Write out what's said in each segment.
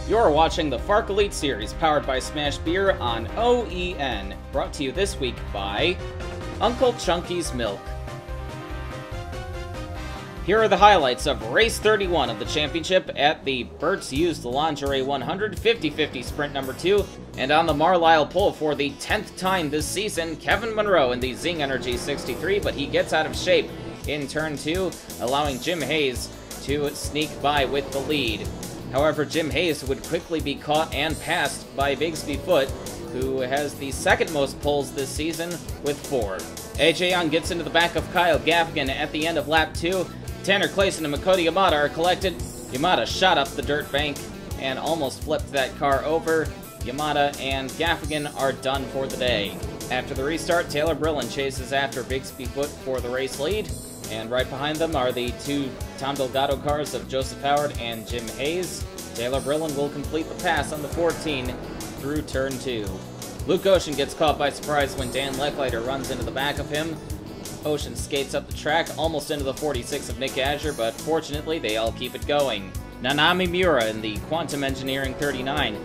You're watching the FARC Elite Series, powered by Smash Beer on OEN. Brought to you this week by Uncle Chunky's Milk. Here are the highlights of Race 31 of the championship at the Bert's Used Lingerie 100 50-50 Sprint number 2, and on the Marlisle pole for the 10th time this season, Kevin Monroe in the Zing Energy 63, but he gets out of shape in turn 2, allowing Jim Hayes to sneak by with the lead. However, Jim Hayes would quickly be caught and passed by Bigsby Foot, who has the second most poles this season with 4. AJ Young gets into the back of Kyle Gaffigan at the end of lap 2. Tanner Clayson and Makoto Yamada are collected. Yamada shot up the dirt bank and almost flipped that car over. Yamada and Gaffigan are done for the day. After the restart, Taylor Brillin chases after Bigsby Foot for the race lead. And right behind them are the two Tom Delgado cars of Joseph Howard and Jim Hayes. Taylor Brillin will complete the pass on the 14 through turn 2. Luke Ocean gets caught by surprise when Dan Leckliter runs into the back of him. Ocean skates up the track, almost into the 46 of Nick Azure, but fortunately they all keep it going. Nanami Miura in the Quantum Engineering 39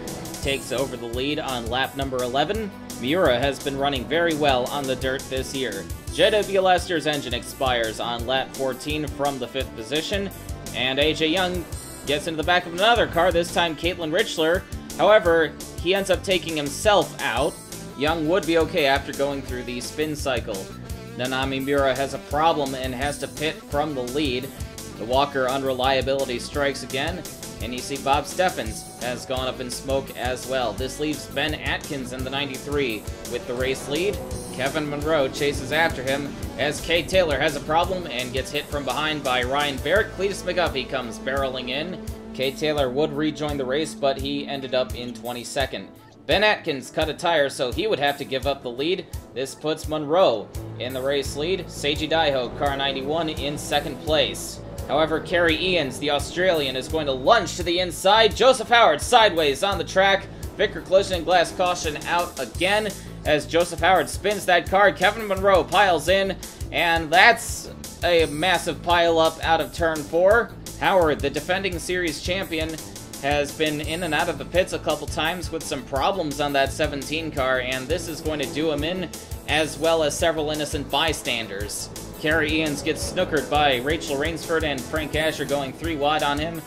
takes over the lead on lap number 11. Miura has been running very well on the dirt this year. JW Lester's engine expires on lap 14 from the 5th position, and AJ Young gets into the back of another car, this time Caitlin Richler. However, he ends up taking himself out. Young would be okay after going through the spin cycle. Nanami Miura has a problem and has to pit from the lead. The Walker unreliability strikes again, and you see Bob Steffens has gone up in smoke as well. This leaves Ben Atkins in the 93 with the race lead. Kevin Monroe chases after him as Kay Taylor has a problem and gets hit from behind by Ryan Barrett. Cletus McGuffey comes barreling in. Kay Taylor would rejoin the race, but he ended up in 22nd. Ben Atkins cut a tire, so he would have to give up the lead. This puts Monroe in the race lead. Seiji Daiho, car 91, in second place. However, Kerry Ians, the Australian, is going to lunge to the inside. Joseph Howard sideways on the track. Vicker collision and glass caution out again as Joseph Howard spins that car. Kevin Monroe piles in, and that's a massive pile up out of turn 4. Howard, the defending series champion, has been in and out of the pits a couple times with some problems on that 17 car, and this is going to do him in, as well as several innocent bystanders. Kerry Ians gets snookered by Rachel Rainsford and Frank Asher going 3 wide on him.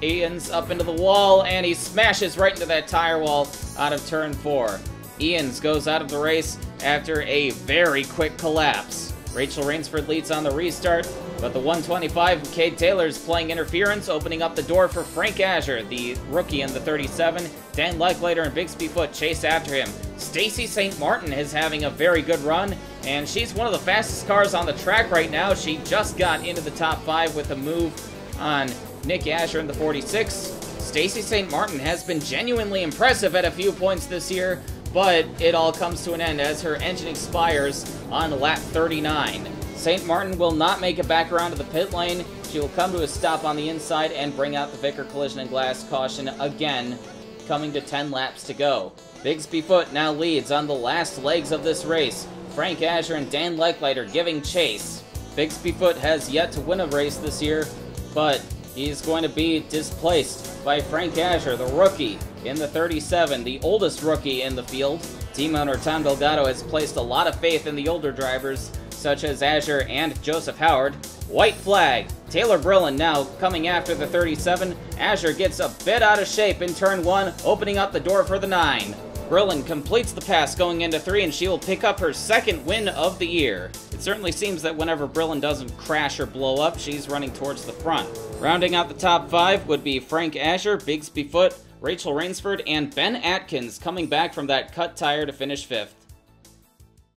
Ians up into the wall, and he smashes right into that tire wall out of turn 4. Ians goes out of the race after a very quick collapse. Rachel Rainsford leads on the restart, but the 125 of Cade Taylor is playing interference, opening up the door for Frank Azure, the rookie in the 37. Dan Leckliter and Bigsby Foot chase after him. Stacy St. Martin is having a very good run, and she's one of the fastest cars on the track right now. She just got into the top 5 with a move on Nick Azure in the 46. Stacy St. Martin has been genuinely impressive at a few points this year, but it all comes to an end as her engine expires on lap 39. St. Martin will not make it back around to the pit lane. She will come to a stop on the inside and bring out the Vicker collision and glass caution again, coming to 10 laps to go. Bigsby Foot now leads on the last legs of this race. Frank Azure and Dan Leckliter giving chase. Bigsby Foot has yet to win a race this year, but he's going to be displaced by Frank Azure, the rookie in the 37, the oldest rookie in the field. Team owner Tom Delgado has placed a lot of faith in the older drivers, such as Azure and Joseph Howard. White flag. Taylor Brillin now coming after the 37. Azure gets a bit out of shape in turn 1, opening up the door for the 9. Brillin completes the pass going into 3, and she will pick up her second win of the year. It certainly seems that whenever Brillin doesn't crash or blow up, she's running towards the front. Rounding out the top 5 would be Frank Azure, Bigsby Foot, Rachel Rainsford, and Ben Atkins coming back from that cut tire to finish 5th.